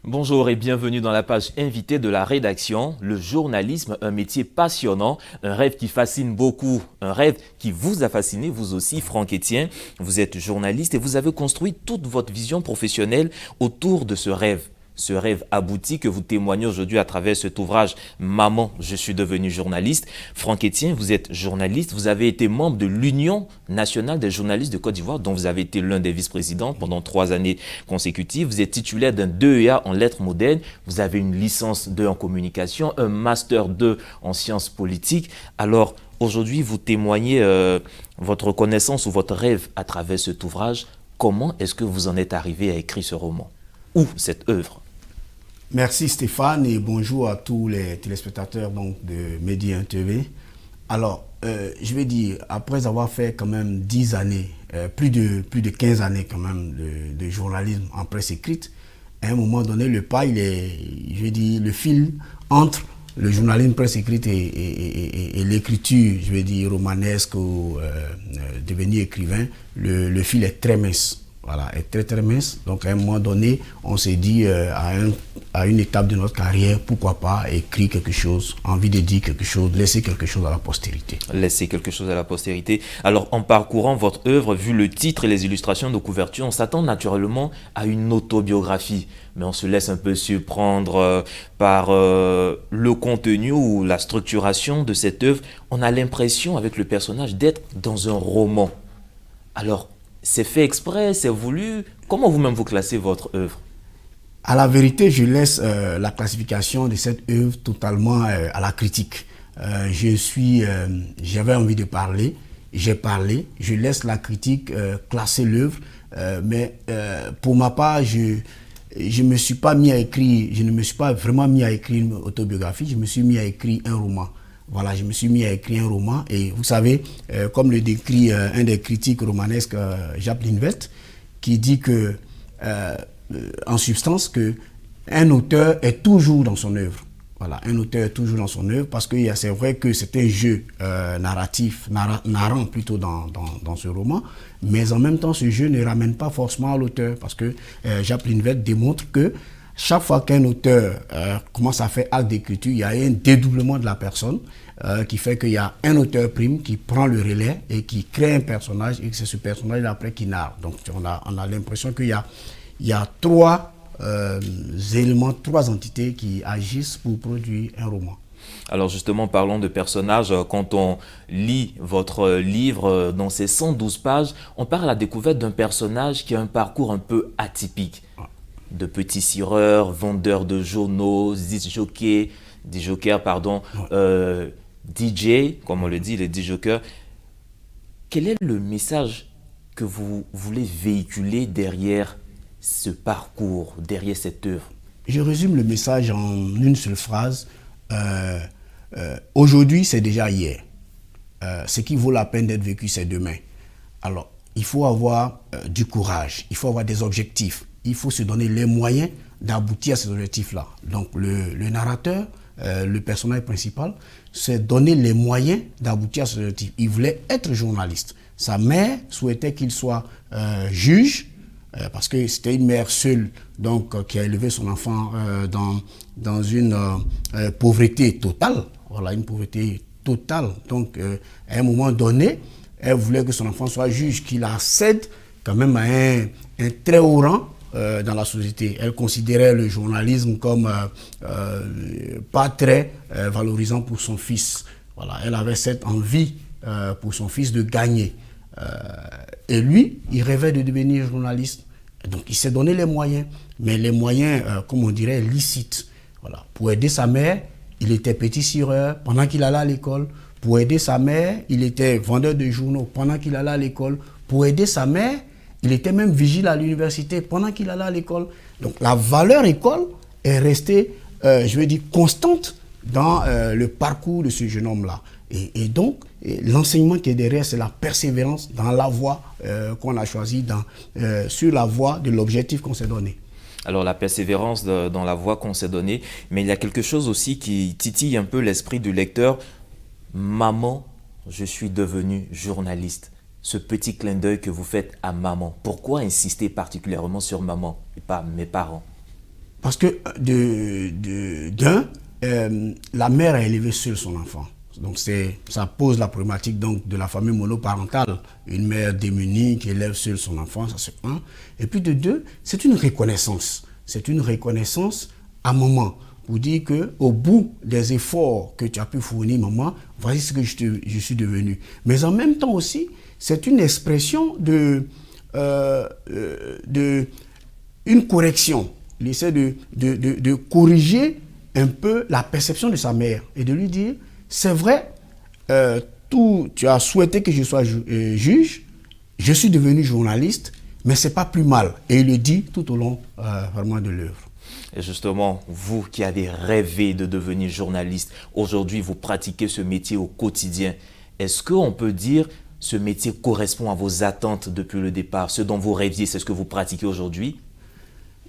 Bonjour et bienvenue dans la page invitée de la rédaction. Le journalisme, un métier passionnant, un rêve qui fascine beaucoup, un rêve qui vous a fasciné, vous aussi, Franck Etienne. Vous êtes journaliste et vous avez construit toute votre vision professionnelle autour de ce rêve. Ce rêve abouti que vous témoignez aujourd'hui à travers cet ouvrage Maman, je suis devenu journaliste. Franck Etienne, vous êtes journaliste, vous avez été membre de l'Union nationale des journalistes de Côte d'Ivoire, dont vous avez été l'un des vice-présidents pendant 3 années consécutives. Vous êtes titulaire d'un 2EA en lettres modernes, vous avez une licence 2 en communication, un master 2 en sciences politiques. Alors aujourd'hui, vous témoignez votre reconnaissance ou votre rêve à travers cet ouvrage. Comment est-ce que vous en êtes arrivé à écrire ce roman ou cette œuvre? Merci Stéphane et bonjour à tous les téléspectateurs de Medi 1 TV. Alors, je vais dire, après avoir fait quand même 10 années, plus de 15 années quand même de journalisme en presse écrite, à un moment donné, le pas, je vais dire, le fil entre le journalisme presse écrite et l'écriture, je vais dire, romanesque ou devenir écrivain, le fil est très mince. Voilà, est très très mince. Donc à un moment donné, on s'est dit à une étape de notre carrière, pourquoi pas écrire quelque chose, envie de dire quelque chose, laisser quelque chose à la postérité. Laisser quelque chose à la postérité. Alors en parcourant votre œuvre, vu le titre et les illustrations de couverture, on s'attend naturellement à une autobiographie. Mais on se laisse un peu surprendre par le contenu ou la structuration de cette œuvre. On a l'impression avec le personnage d'être dans un roman. Alors, c'est fait exprès, c'est voulu. Comment vous-même vous classez votre œuvre? À la vérité, je laisse la classification de cette œuvre totalement à la critique. J'avais envie de parler, j'ai parlé, je laisse la critique classer l'œuvre, mais pour ma part, je me suis pas mis à écrire, je ne me suis pas vraiment mis à écrire une autobiographie, je me suis mis à écrire un roman. Voilà, je me suis mis à écrire un roman et vous savez, comme le décrit un des critiques romanesques, Jaap Linvelt, qui dit que, en substance, que un auteur est toujours dans son œuvre. Voilà, un auteur est toujours dans son œuvre parce que c'est vrai que c'est un jeu narratif, narrant plutôt dans ce roman, mais en même temps, ce jeu ne ramène pas forcément à l'auteur parce que Jaap Linvelt démontre que chaque fois qu'un auteur commence à faire acte d'écriture, il y a un dédoublement de la personne qui fait qu'il y a un auteur prime qui prend le relais et qui crée un personnage et que c'est ce personnage après qui narre. Donc on a l'impression qu'il y a trois éléments, trois entités qui agissent pour produire un roman. Alors justement, parlons de personnages. Quand on lit votre livre, dans ses 112 pages, on part à la découverte d'un personnage qui a un parcours un peu atypique. De petit cireur, vendeur de journaux, disjockey, DJ, comme on le dit, les disjokers. Quel est le message que vous voulez véhiculer derrière ce parcours, derrière cette œuvre? Je résume le message en une seule phrase. Aujourd'hui, c'est déjà hier. Ce qui vaut la peine d'être vécu, c'est demain. Alors, il faut avoir du courage, il faut avoir des objectifs. Il faut se donner les moyens d'aboutir à ces objectifs-là. Donc, le narrateur, le personnage principal, s'est donné les moyens d'aboutir à ces objectifs. Il voulait être journaliste. Sa mère souhaitait qu'il soit juge, parce que c'était une mère seule donc, qui a élevé son enfant dans une pauvreté totale. Voilà, une pauvreté totale. Donc, à un moment donné, elle voulait que son enfant soit juge, qu'il accède quand même à un très haut rang dans la société. Elle considérait le journalisme comme pas très valorisant pour son fils. Voilà, elle avait cette envie pour son fils de gagner. Et lui, il rêvait de devenir journaliste. Donc, il s'est donné les moyens, mais les moyens, comme on dirait, licites. Voilà. Pour aider sa mère, il était petit cireur pendant qu'il allait à l'école. Pour aider sa mère, il était vendeur de journaux pendant qu'il allait à l'école. Pour aider sa mère, il était même vigile à l'université pendant qu'il allait à l'école. Donc, la valeur école est restée, je vais dire, constante dans le parcours de ce jeune homme-là. Et donc, l'enseignement qui est derrière, c'est la persévérance dans la voie qu'on a choisie, sur la voie de l'objectif qu'on s'est donné. Alors la persévérance dans la voie qu'on s'est donnée, mais il y a quelque chose aussi qui titille un peu l'esprit du lecteur. Maman, je suis devenu journaliste. Ce petit clin d'œil que vous faites à maman, pourquoi insister particulièrement sur maman et pas mes parents? Parce que la mère a élevé seule son enfant. Donc ça pose la problématique donc, de la famille monoparentale. Une mère démunie qui élève seule son enfant, ça c'est un. Et puis de deux, c'est une reconnaissance. C'est une reconnaissance à maman pour dire qu'au bout des efforts que tu as pu fournir, maman, voici ce que je suis devenu. Mais en même temps aussi, c'est une expression de une correction. Il essaie de corriger un peu la perception de sa mère et de lui dire, c'est vrai, tu as souhaité que je sois juge, je suis devenu journaliste, mais c'est pas plus mal. Et il le dit tout au long vraiment de l'œuvre. Et justement, vous qui avez rêvé de devenir journaliste, aujourd'hui vous pratiquez ce métier au quotidien. Est-ce qu'on peut dire ce métier correspond à vos attentes depuis le départ? Ce dont vous rêviez, c'est ce que vous pratiquez aujourd'hui?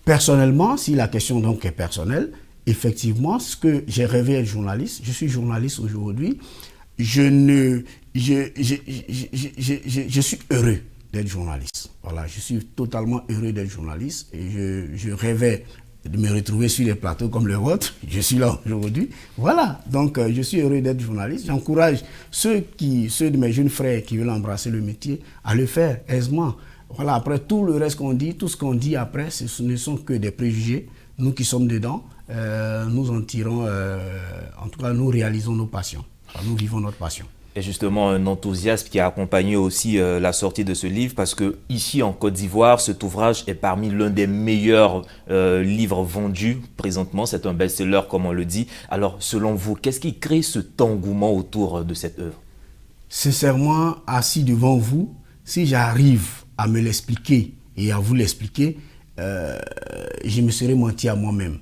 Personnellement, si la question donc est personnelle, effectivement, ce que j'ai rêvé être journaliste, je suis journaliste aujourd'hui, je suis heureux d'être journaliste. Voilà, je suis totalement heureux d'être journaliste et je rêvais de me retrouver sur des plateaux comme le vôtre. Je suis là aujourd'hui. Voilà, donc je suis heureux d'être journaliste. J'encourage ceux de mes jeunes frères qui veulent embrasser le métier à le faire aisément. Voilà, après tout le reste qu'on dit, tout ce qu'on dit après, ce ne sont que des préjugés. Nous qui sommes dedans, nous en tirons, en tout cas nous réalisons nos passions. Enfin, nous vivons notre passion. Et justement, un enthousiasme qui a accompagné aussi la sortie de ce livre, parce que ici en Côte d'Ivoire, cet ouvrage est parmi l'un des meilleurs livres vendus présentement. C'est un best-seller, comme on le dit. Alors, selon vous, qu'est-ce qui crée cet engouement autour de cette œuvre? Sincèrement, assis devant vous, si j'arrive à me l'expliquer et à vous l'expliquer, je me serais menti à moi-même.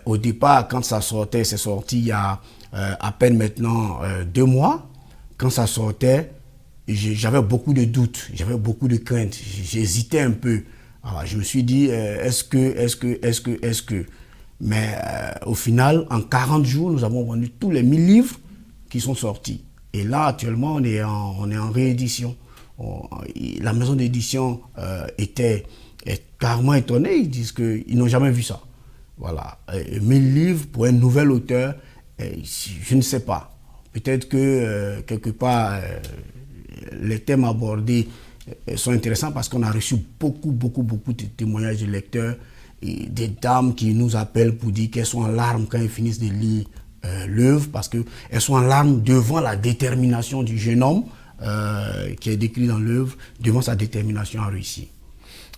Au départ, quand ça sortait, c'est sorti il y a à peine maintenant 2 mois. Quand ça sortait, j'avais beaucoup de doutes, j'avais beaucoup de craintes, j'hésitais un peu. Alors, je me suis dit, est-ce que. Mais au final, en 40 jours, nous avons vendu tous les 1000 livres qui sont sortis. Et là, actuellement, on est en réédition. La maison d'édition est carrément étonnée. Ils disent qu'ils n'ont jamais vu ça. Voilà. 1000 livres pour un nouvel auteur, je ne sais pas. Peut-être que quelque part, les thèmes abordés sont intéressants parce qu'on a reçu beaucoup de témoignages de lecteurs et des dames qui nous appellent pour dire qu'elles sont en larmes quand elles finissent de lire l'œuvre parce qu'elles sont en larmes devant la détermination du jeune homme qui est décrit dans l'œuvre, devant sa détermination à réussir.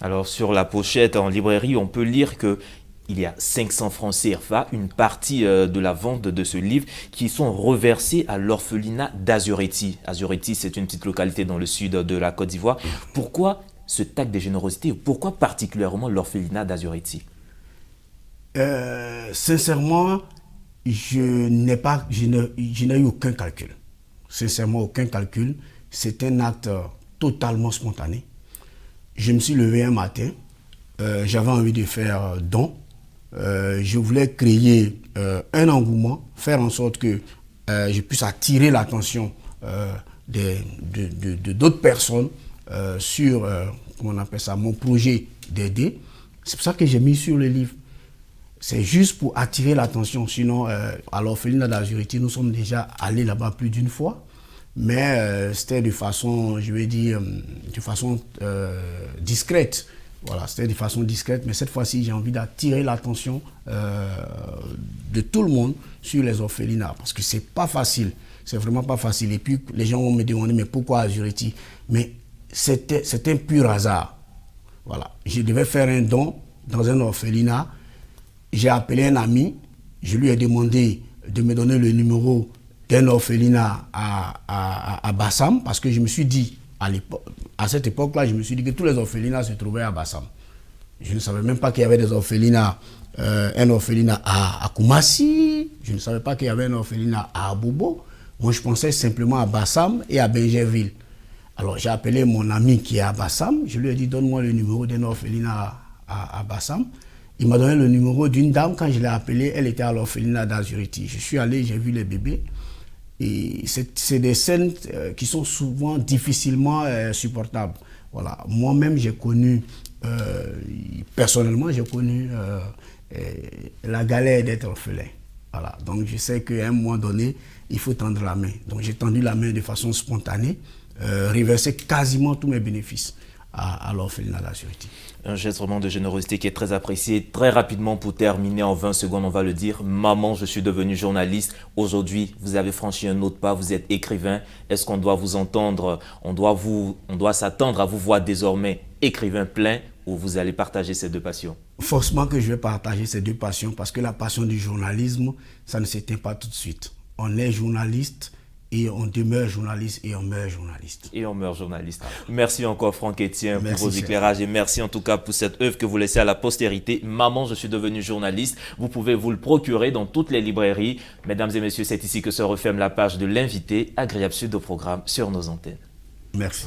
Alors sur la pochette en librairie, on peut lire que il y a 500 francs CFA, une partie de la vente de ce livre, qui sont reversés à l'orphelinat d'Azureti. Azureti, c'est une petite localité dans le sud de la Côte d'Ivoire. Pourquoi ce acte de générosité? Pourquoi particulièrement l'orphelinat d'Azureti? Sincèrement, je n'ai eu aucun calcul. Sincèrement, aucun calcul. C'est un acte totalement spontané. Je me suis levé un matin, j'avais envie de faire don. Je voulais créer un engouement, faire en sorte que je puisse attirer l'attention d'autres personnes sur, comment on appelle ça, mon projet d'aider. C'est pour ça que j'ai mis sur le livre. C'est juste pour attirer l'attention. Sinon, à l'orphelinat d'Azureti, nous sommes déjà allés là-bas plus d'une fois. Mais c'était de façon, je vais dire, de façon discrète. Voilà, c'était de façon discrète, mais cette fois-ci, j'ai envie d'attirer l'attention de tout le monde sur les orphelinats, parce que c'est pas facile, c'est vraiment pas facile. Et puis, les gens vont me demander, mais pourquoi Azureti? Mais c'était un pur hasard. Voilà, je devais faire un don dans un orphelinat. J'ai appelé un ami, je lui ai demandé de me donner le numéro d'un orphelinat à Bassam, parce que je me suis dit, à cette époque-là, je me suis dit que tous les orphelinats se trouvaient à Bassam. Je ne savais même pas qu'il y avait des orphelinats, un orphelinat à Koumassi, je ne savais pas qu'il y avait un orphelinat à Abobo. Moi, je pensais simplement à Bassam et à Benjerville. Alors, j'ai appelé mon ami qui est à Bassam, je lui ai dit, donne-moi le numéro d'un orphelinat à Bassam. Il m'a donné le numéro d'une dame, quand je l'ai appelée, elle était à l'orphelinat d'Azureti. Je suis allé, j'ai vu les bébés. Et c'est des scènes qui sont souvent difficilement supportables. Voilà. Moi-même, j'ai connu, personnellement, j'ai connu la galère d'être orphelin. Voilà. Donc je sais qu'à un moment donné, il faut tendre la main. Donc j'ai tendu la main de façon spontanée, reversé quasiment tous mes bénéfices à l'orphelinat de la Sûreté. Un geste vraiment de générosité qui est très apprécié. Très rapidement, pour terminer en 20 secondes, on va le dire. Maman, je suis devenu journaliste. Aujourd'hui, vous avez franchi un autre pas, vous êtes écrivain. Est-ce qu'on doit vous entendre, on doit s'attendre à vous voir désormais écrivain plein, ou vous allez partager ces deux passions? Forcément que je vais partager ces deux passions, parce que la passion du journalisme, ça ne s'éteint pas tout de suite. On est journaliste et on demeure journaliste et on meurt journaliste. Et on meurt journaliste. Merci encore Franck Etienne pour vos cher. éclairages et merci en tout cas pour cette œuvre que vous laissez à la postérité. Maman, je suis devenu journaliste. Vous pouvez vous le procurer dans toutes les librairies. Mesdames et messieurs, c'est ici que se referme la page de l'invité. Agréable suite au programme sur nos antennes. Merci.